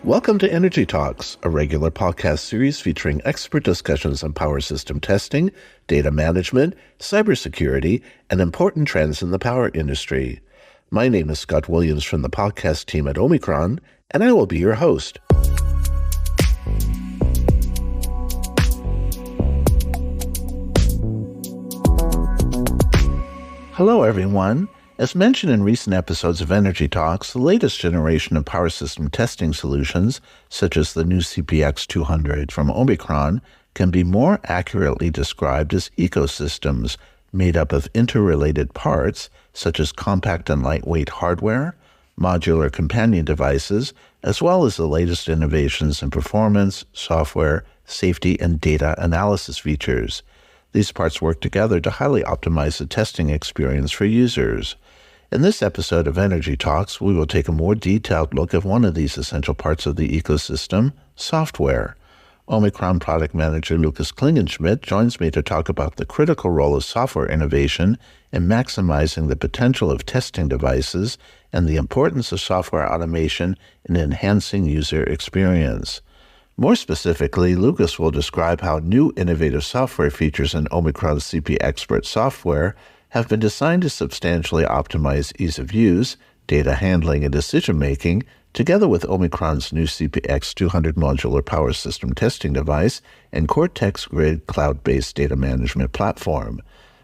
Welcome to Energy Talks, a regular podcast series featuring expert discussions on power system testing, data management, cybersecurity, and important trends in the power industry. My name is Scott Williams from the podcast team at OMICRON, and I will be your host. Hello, everyone. As mentioned in recent episodes of Energy Talks, the latest generation of power system testing solutions, such as the new CPX 200 from OMICRON, can be more accurately described as ecosystems made up of interrelated parts, such as compact and lightweight hardware, modular companion devices, as well as the latest innovations in performance, software, safety, and data analysis features. These parts work together to highly optimize the testing experience for users. In this episode of Energy Talks, we will take a more detailed look at one of these essential parts of the ecosystem, software. OMICRON product manager Lukas Klingenschmid joins me to talk about the critical role of software innovation in maximizing the potential of testing devices and the importance of software automation in enhancing user experience. More specifically, Lukas will describe how new innovative software features in OMICRON's CPXpert software have been designed to substantially optimize ease of use, data handling, and decision-making, together with OMICRON's new CPX 200 modular power system testing device and Cortex Grid cloud-based data management platform.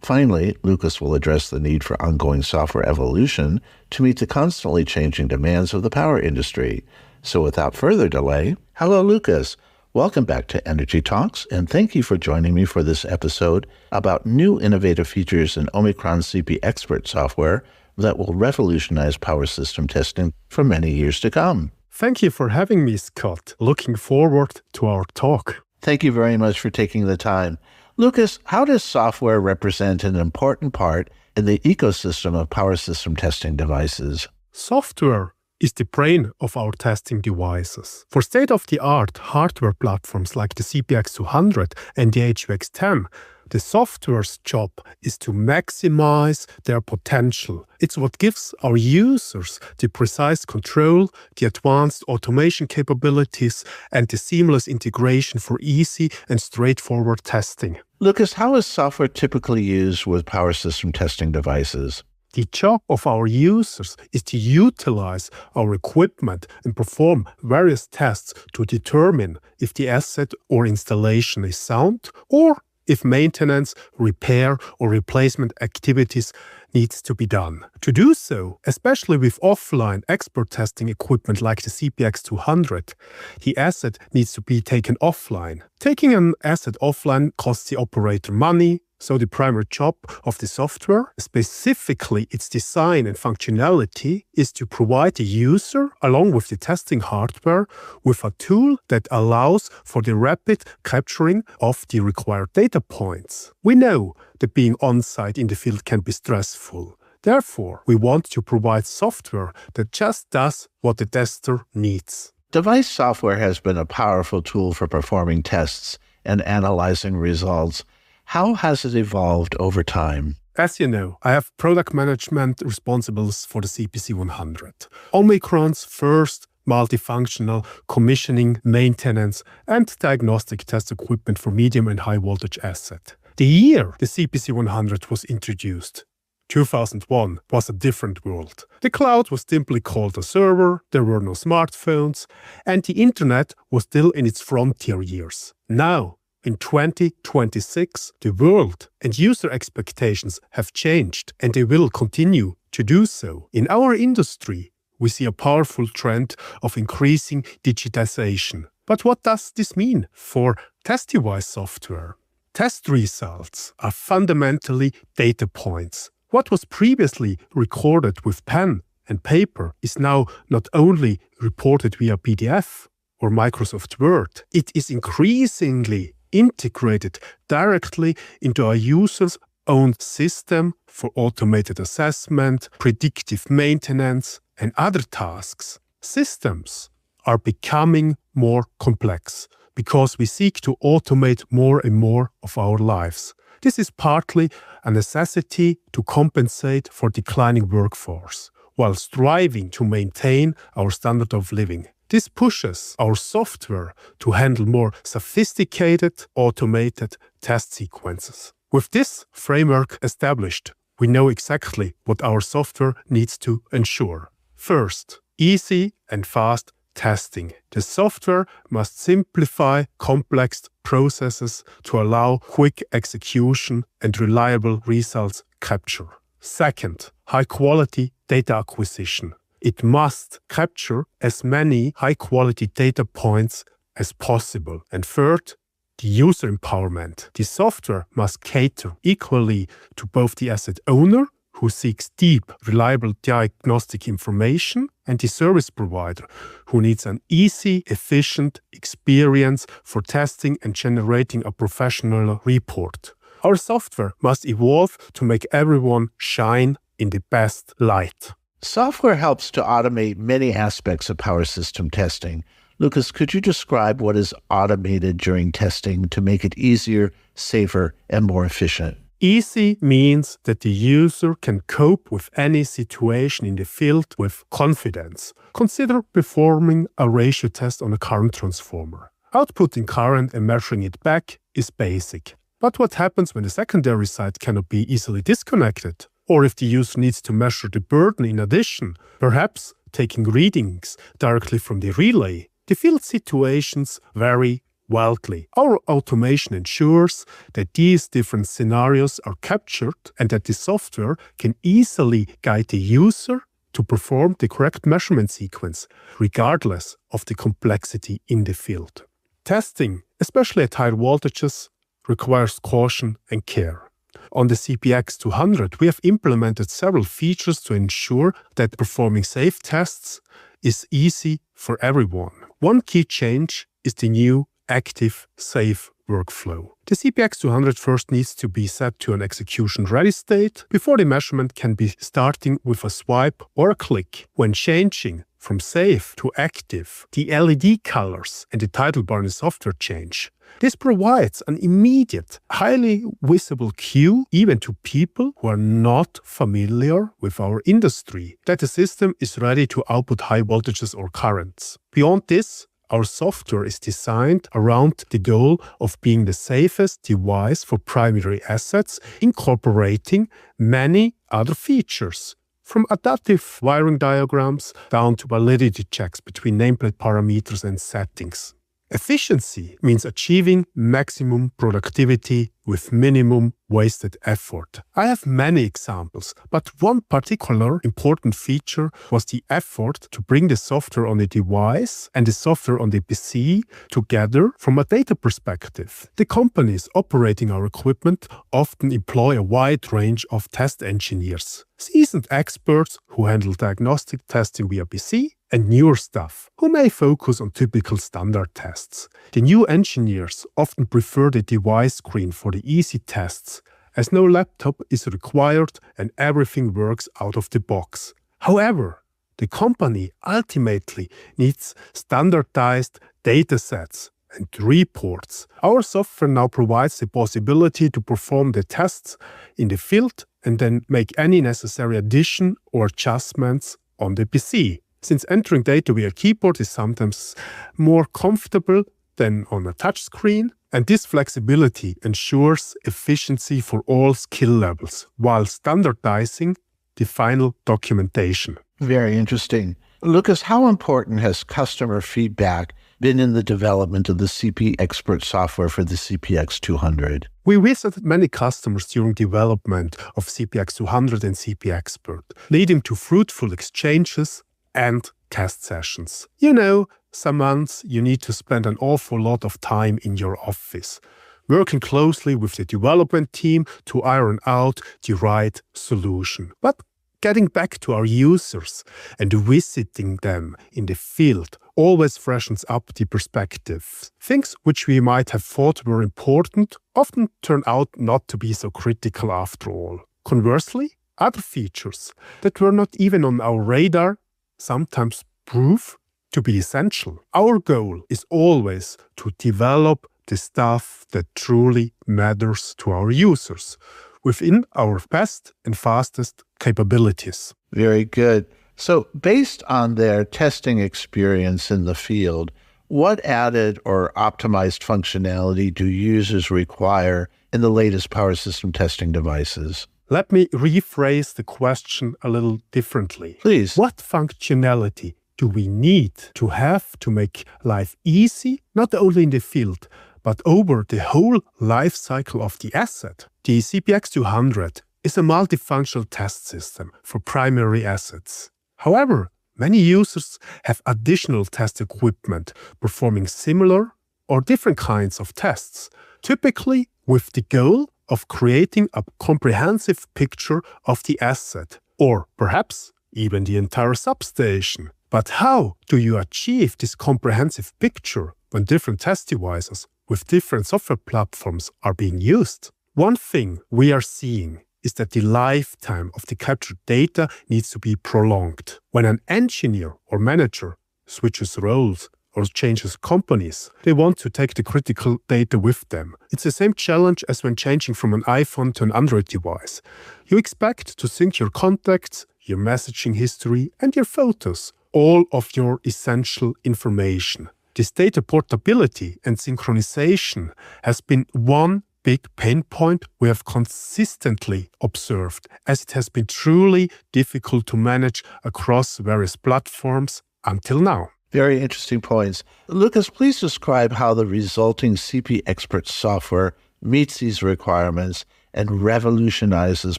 Finally, Lukas will address the need for ongoing software evolution to meet the constantly changing demands of the power industry. So without further delay, hello, Lukas. Welcome back to Energy Talks, and thank you for joining me for this episode about new innovative features in OMICRON CPXpert software that will revolutionize power system testing for many years to come. Thank you for having me, Scott. Looking forward to our talk. Thank you very much for taking the time. Lukas, how does software represent an important part in the ecosystem of power system testing devices? Software is the brain of our testing devices. For state-of-the-art hardware platforms like the CPX 200 and the HVX 10, the software's job is to maximize their potential. It's what gives our users the precise control, the advanced automation capabilities, and the seamless integration for easy and straightforward testing. Lukas, how is software typically used with power system testing devices? The job of our users is to utilize our equipment and perform various tests to determine if the asset or installation is sound or if maintenance, repair, or replacement activities needs to be done. To do so, especially with offline expert testing equipment like the CPX 200, the asset needs to be taken offline. Taking an asset offline costs the operator money, so the primary job of the software, specifically its design and functionality, is to provide the user, along with the testing hardware, with a tool that allows for the rapid capturing of the required data points. We know that being on-site in the field can be stressful. Therefore, we want to provide software that just does what the tester needs. Device software has been a powerful tool for performing tests and analyzing results. How has it evolved over time? As you know, I have product management responsibles for the CPC 100, OMICRON's first multifunctional commissioning, maintenance, and diagnostic test equipment for medium and high voltage asset. The year the CPC 100 was introduced, 2001, was a different world. The cloud was simply called a server, there were no smartphones, and the internet was still in its frontier years. Now, in 2026, the world and user expectations have changed, and they will continue to do so. In our industry, we see a powerful trend of increasing digitization. But what does this mean for test device software? Test results are fundamentally data points. What was previously recorded with pen and paper is now not only reported via PDF or Microsoft Word, it is increasingly integrated directly into our user's own system for automated assessment, predictive maintenance, and other tasks. Systems are becoming more complex because we seek to automate more and more of our lives. This is partly a necessity to compensate for declining workforce, while striving to maintain our standard of living. This pushes our software to handle more sophisticated, automated test sequences. With this framework established, we know exactly what our software needs to ensure. First, easy and fast testing. The software must simplify complex processes to allow quick execution and reliable results capture. Second, high-quality data acquisition. It must capture as many high-quality data points as possible. And third, the user empowerment. The software must cater equally to both the asset owner, who seeks deep, reliable diagnostic information, and the service provider, who needs an easy, efficient experience for testing and generating a professional report. Our software must evolve to make everyone shine in the best light. Software helps to automate many aspects of power system testing. Lukas, could you describe what is automated during testing to make it easier, safer, and more efficient? Easy means that the user can cope with any situation in the field with confidence. Consider performing a ratio test on a current transformer. Outputting current and measuring it back is basic. But what happens when the secondary side cannot be easily disconnected? Or if the user needs to measure the burden in addition, perhaps taking readings directly from the relay? The field situations vary wildly. Our automation ensures that these different scenarios are captured and that the software can easily guide the user to perform the correct measurement sequence, regardless of the complexity in the field. Testing, especially at higher voltages, requires caution and care. On the CPX 200, we have implemented several features to ensure that performing safe tests is easy for everyone. One key change is the new active safe workflow. The CPX 200 first needs to be set to an execution-ready state before the measurement can be starting with a swipe or a click. When changing from safe to active, the LED colors and the title bar in the software change. This provides an immediate, highly visible cue even to people who are not familiar with our industry, that the system is ready to output high voltages or currents. Beyond this, our software is designed around the goal of being the safest device for primary assets, incorporating many other features, from adaptive wiring diagrams down to validity checks between nameplate parameters and settings. Efficiency means achieving maximum productivity with minimum wasted effort. I have many examples, but one particular important feature was the effort to bring the software on the device and the software on the PC together from a data perspective. The companies operating our equipment often employ a wide range of test engineers, seasoned experts who handle diagnostic testing via PC, and newer staff who may focus on typical standard tests. The new engineers often prefer the device screen for the easy tests, as no laptop is required and everything works out of the box. However, the company ultimately needs standardized datasets and reports. Our software now provides the possibility to perform the tests in the field and then make any necessary addition or adjustments on the PC. Since entering data via keyboard is sometimes more comfortable than on a touchscreen, and this flexibility ensures efficiency for all skill levels while standardizing the final documentation. Very interesting. Lukas, how important has customer feedback been in the development of the CPXpert software for the CPX 200? We visited many customers during development of CPX 200 and CPXpert, leading to fruitful exchanges and test sessions. You know, some months you need to spend an awful lot of time in your office, working closely with the development team to iron out the right solution. But getting back to our users and visiting them in the field always freshens up the perspective. Things which we might have thought were important often turn out not to be so critical after all. Conversely, other features that were not even on our radar sometimes prove to be essential. Our goal is always to develop the stuff that truly matters to our users within our best and fastest capabilities. Very good. So based on their testing experience in the field, what added or optimized functionality do users require in the latest power system testing devices? Let me rephrase the question a little differently. Please. What functionality do we need to have to make life easy, not only in the field, but over the whole life cycle of the asset? The CPX200 is a multifunctional test system for primary assets. However, many users have additional test equipment performing similar or different kinds of tests, typically with the goal of creating a comprehensive picture of the asset, or perhaps even the entire substation. But how do you achieve this comprehensive picture when different test devices with different software platforms are being used? One thing we are seeing is that the lifetime of the captured data needs to be prolonged. When an engineer or manager switches roles or changes companies, they want to take the critical data with them. It's the same challenge as when changing from an iPhone to an Android device. You expect to sync your contacts, your messaging history, and your photos, all of your essential information. This data portability and synchronization has been one big pain point we have consistently observed, as it has been truly difficult to manage across various platforms until now. Very interesting points. Lukas, please describe how the resulting CPXpert software meets these requirements and revolutionizes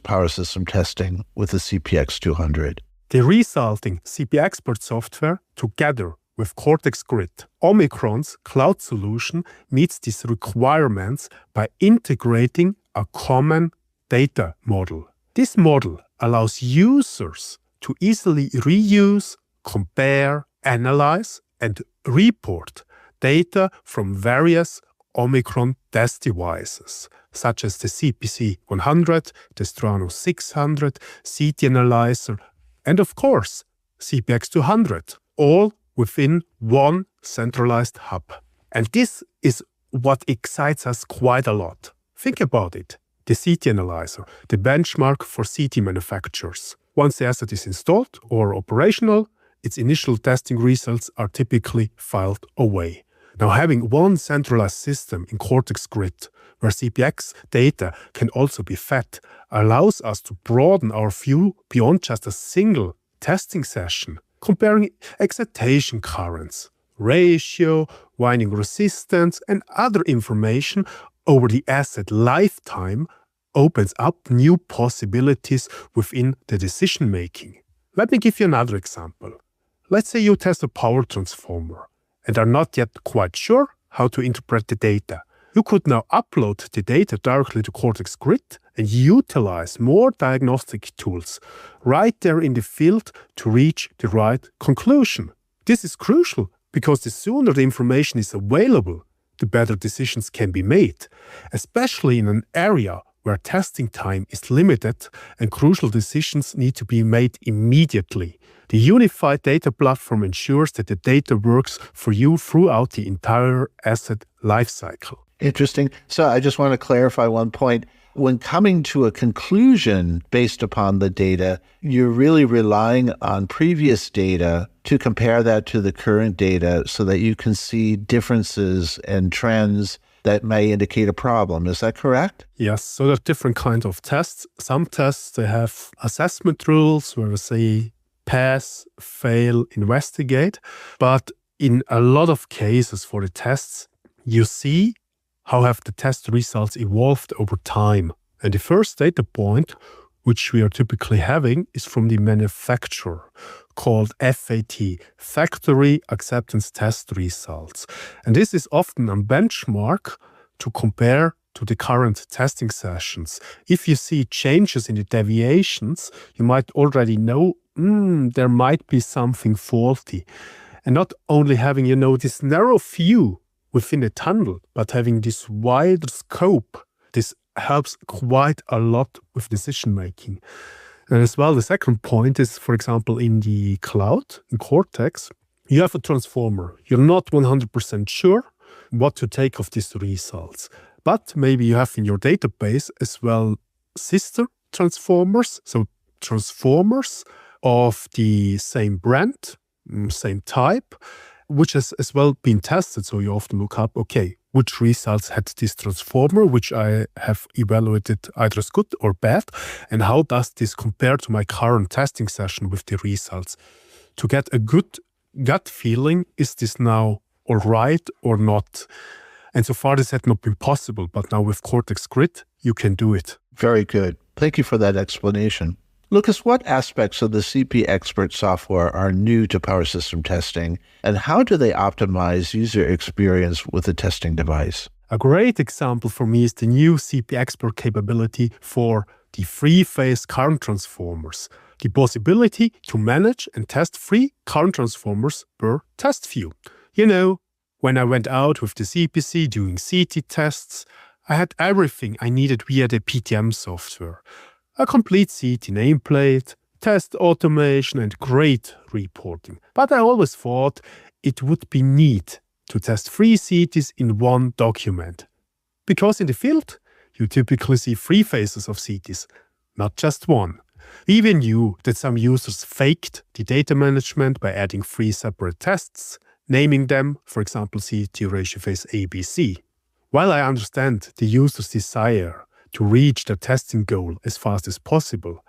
power system testing with the CPX200. The resulting CPXpert software, together with Cortex Grid, OMICRON's cloud solution, meets these requirements by integrating a common data model. This model allows users to easily reuse, compare, analyze, and report data from various OMICRON test devices, such as the CPC100, the Strano 600, CT Analyzer, and of course, CPX200, all within one centralized hub. And this is what excites us quite a lot. Think about it. The CT Analyzer, the benchmark for CT manufacturers. Once the asset is installed or operational, its initial testing results are typically filed away. Now, having one centralized system in Cortex Grid, where CPX data can also be fed, allows us to broaden our view beyond just a single testing session. Comparing excitation currents, ratio, winding resistance, and other information over the asset lifetime opens up new possibilities within the decision-making. Let me give you another example. Let's say you test a power transformer and are not yet quite sure how to interpret the data. You could now upload the data directly to Cortex Grid and utilize more diagnostic tools right there in the field to reach the right conclusion. This is crucial because the sooner the information is available, the better decisions can be made, especially in an area where testing time is limited and crucial decisions need to be made immediately. The unified data platform ensures that the data works for you throughout the entire asset lifecycle. Interesting. So I just want to clarify one point. When coming to a conclusion based upon the data, you're really relying on previous data to compare that to the current data so that you can see differences and trends that may indicate a problem. Is that correct? Yes. So there are different kinds of tests. Some tests, they have assessment rules where we say pass, fail, investigate. But in a lot of cases for the tests, you see how have the test results evolved over time. And the first data point, which we are typically having, is from the manufacturer, called FAT, Factory Acceptance Test Results. And this is often a benchmark to compare to the current testing sessions. If you see changes in the deviations, you might already know there might be something faulty. And not only having, this narrow view within a tunnel, but having this wider scope, this helps quite a lot with decision making. And as well, the second point is, for example, in the cloud, in Cortex, you have a transformer. You're not 100% sure what to take of these results. But maybe you have in your database as well sister transformers, so transformers of the same brand, same type, which has as well been tested. So you often look up, okay, which results had this transformer, which I have evaluated either as good or bad, and how does this compare to my current testing session with the results? To get a good gut feeling, is this now all right or not? And so far this had not been possible, but now with Cortex Grid, you can do it. Very good. Thank you for that explanation. Lukas, what aspects of the CPXpert software are new to power system testing, and how do they optimize user experience with the testing device? A great example for me is the new CPXpert capability for the three-phase current transformers. The possibility to manage and test 3 current transformers per test view. You know, when I went out with the CPC doing CT tests, I had everything I needed via the PTM software. A complete CT nameplate, test automation, and great reporting. But I always thought it would be neat to test 3 CTs in one document. Because in the field, you typically see 3 phases of CTs, not just one. We even knew that some users faked the data management by adding 3 separate tests, naming them, for example, CT ratio phase ABC. While I understand the user's desire to reach their testing goal as fast as possible,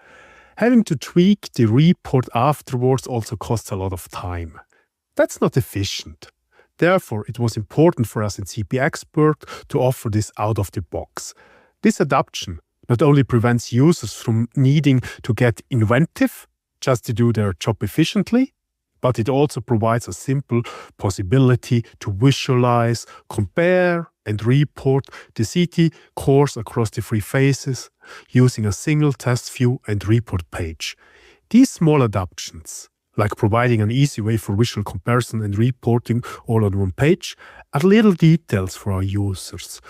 having to tweak the report afterwards also costs a lot of time. That's not efficient. Therefore, it was important for us in CPXpert to offer this out of the box. This adoption not only prevents users from needing to get inventive just to do their job efficiently, but it also provides a simple possibility to visualize, compare, and report the CT course across the 3 phases using a single test view and report page. These small adaptations, like providing an easy way for visual comparison and reporting all on one page, are little details for our users,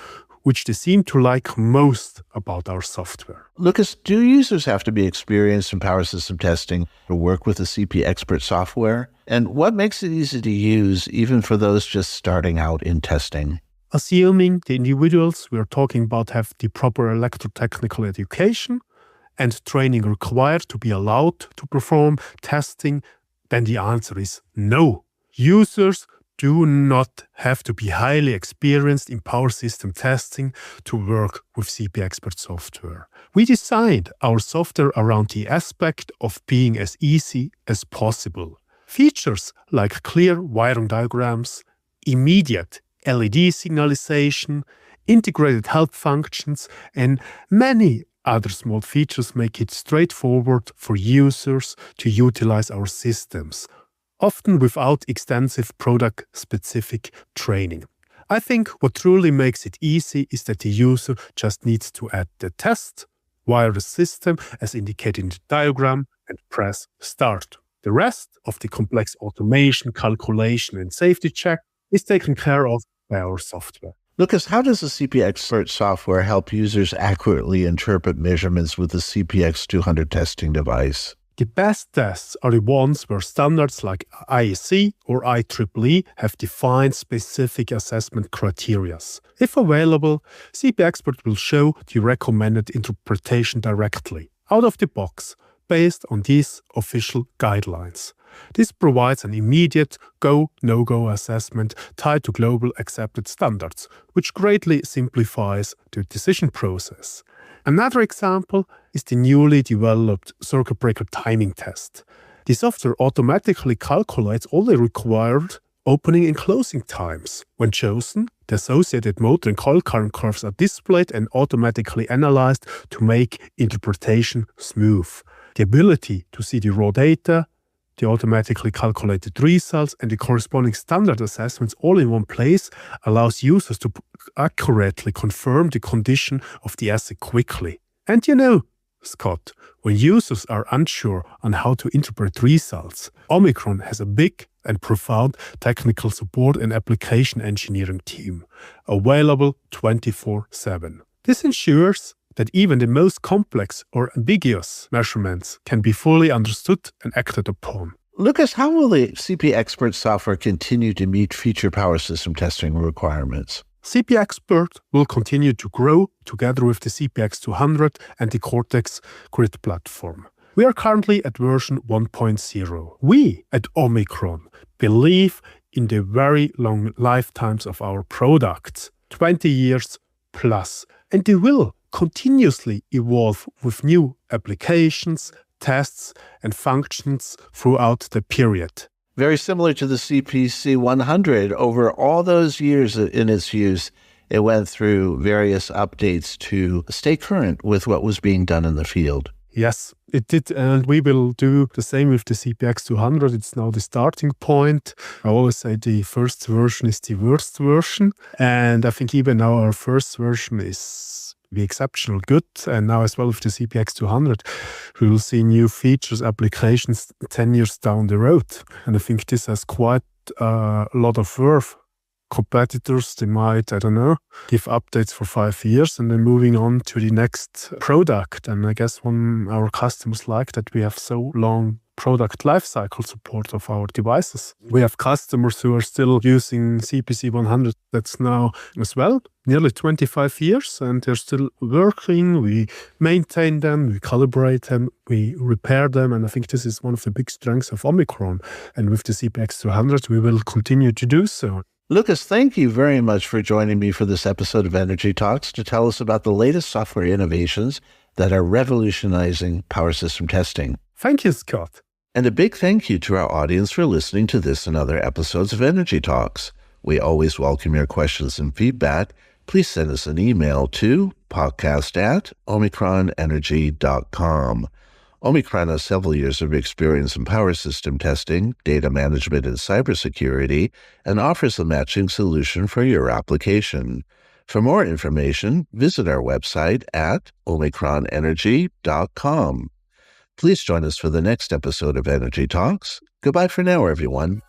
which they seem to like most about our software. Lukas, do users have to be experienced in power system testing to work with the CPXpert software? And what makes it easy to use even for those just starting out in testing? Assuming the individuals we are talking about have the proper electrotechnical education and training required to be allowed to perform testing, then the answer is no. Users do not have to be highly experienced in power system testing to work with CPXpert software. We designed our software around the aspect of being as easy as possible. Features like clear wiring diagrams, immediate LED signalization, integrated help functions, and many other small features make it straightforward for users to utilize our systems, often without extensive product-specific training. I think what truly makes it easy is that the user just needs to add the test, wire the system as indicated in the diagram, and press Start. The rest of the complex automation, calculation, and safety check is taken care of by our software. Lukas, how does the CPXpert software help users accurately interpret measurements with the CPX200 testing device? The best tests are the ones where standards like IEC or IEEE have defined specific assessment criteria. If available, CPXpert will show the recommended interpretation directly, out of the box, based on these official guidelines. This provides an immediate go, no-go assessment tied to global accepted standards, which greatly simplifies the decision process. Another example is the newly developed circuit breaker timing test. The software automatically calculates all the required opening and closing times. When chosen, the associated motor and coil current curves are displayed and automatically analyzed to make interpretation smooth. The ability to see the raw data, the automatically calculated results, and the corresponding standard assessments all in one place allows users to accurately confirm the condition of the asset quickly. And you know, Scott, when users are unsure on how to interpret results, OMICRON has a big and profound technical support and application engineering team, available 24/7. This ensures that even the most complex or ambiguous measurements can be fully understood and acted upon. Lukas, how will the CPXpert software continue to meet future power system testing requirements? CPXpert will continue to grow together with the CPX200 and the Cortex Grid platform. We are currently at version 1.0. We at OMICRON believe in the very long lifetimes of our products, 20 years plus, and they will continuously evolve with new applications, tests, and functions throughout the period. Very similar to the CPC 100, over all those years in its use, it went through various updates to stay current with what was being done in the field. Yes, it did, and we will do the same with the CPX 200. It's now the starting point. I always say the first version is the worst version, and I think even now our first version is the exceptional good, and now as well with the CPX 200, we will see new features, applications 10 years down the road, and I think this has quite a lot of worth. Competitors, they might, I don't know, give updates for 5 years and then moving on to the next product. And I guess our customers like that we have so long product lifecycle support of our devices. We have customers who are still using CPC 100 that's now as well nearly 25 years, and they're still working. We maintain them, we calibrate them, we repair them, and I think this is one of the big strengths of OMICRON. And with the CPX 200, we will continue to do so. Lucas, thank you very much for joining me for this episode of Energy Talks to tell us about the latest software innovations that are revolutionizing power system testing. Thank you, Scott. And a big thank you to our audience for listening to this and other episodes of Energy Talks. We always welcome your questions and feedback. Please send us an email to podcast@omicronenergy.com. OMICRON has several years of experience in power system testing, data management, and cybersecurity, and offers a matching solution for your application. For more information, visit our website at omicronenergy.com. Please join us for the next episode of Energy Talks. Goodbye for now, everyone.